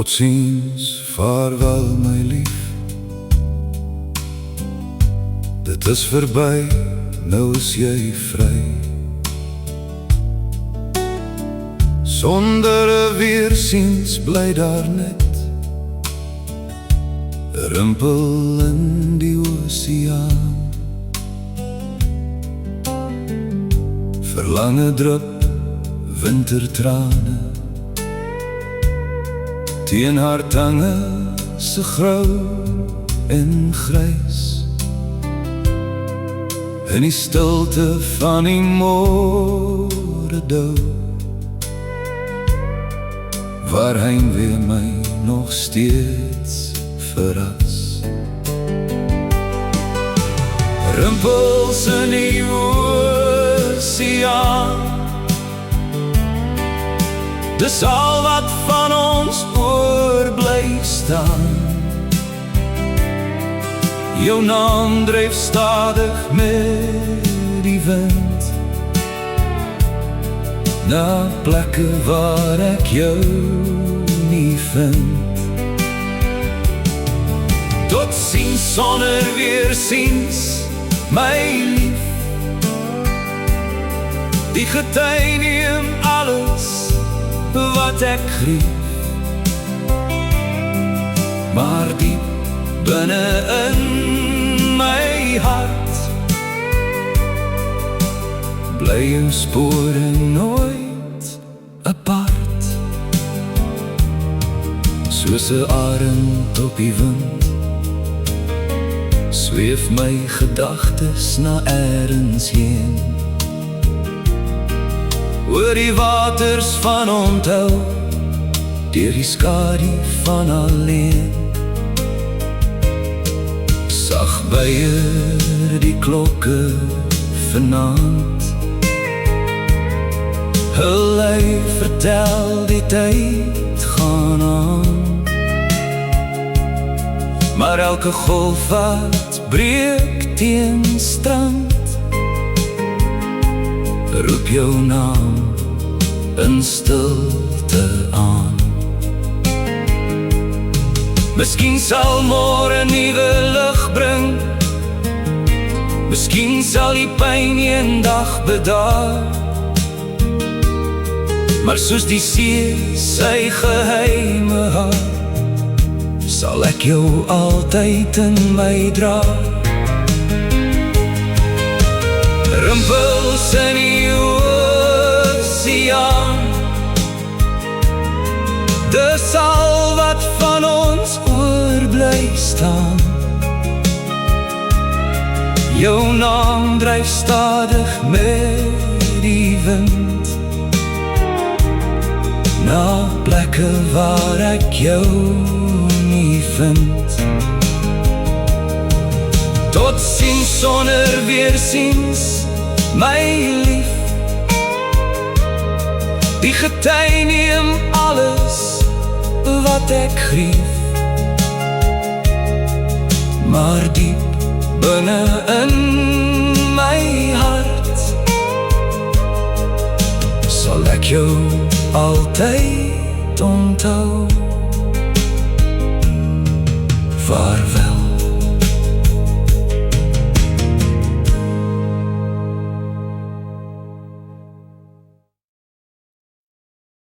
Tot ziens, vaarwel my lief. Dit is verby, nou is jy vry. Sonder 'n weersiens bly daar net 'n rimpel in die oseaan. Verlange drup wintertrane teen haar tange se grou en grys. In die stilte van die môre dou, waar heimwee my nog steeds verras. Rimpels in die oseaan, dis al wat van ons oorbly staan. Jou naam dryf stadig met die wind na plekke waar ek jou nie vind. Tot ziens sonder weersiens, my lief. Die gety neem alles wat ek grief, maar diep binne in my hart bly jou spore nooit apart. Soos 'n arend op die wind zweef my gedagtes na elders heen, oor die waters van onthou, deur die skadu van alleen. Sag byer die klokke vanaand, hulle vertel die tyd gaan aan. Maar elke golf wat breek teen strand, roep jou naam in stilte aan. Miskien sal môre 'n nuwe lig bring, miskien sal die pyn eendag bedaar, maar soos die see sy geheime hou, sal ek jou altyd in my dra. Rimpels in die oseaan, dis al wat van ons oorbly staan. Jou naam dryf stadig met die wind na plekke waar ek jou nie vind. Tot ziens sonder weersiens, my lief. Die gety neem alles wat ek grief, maar diep binne in my hart sal ek jou altyd onthou. Vaarwel.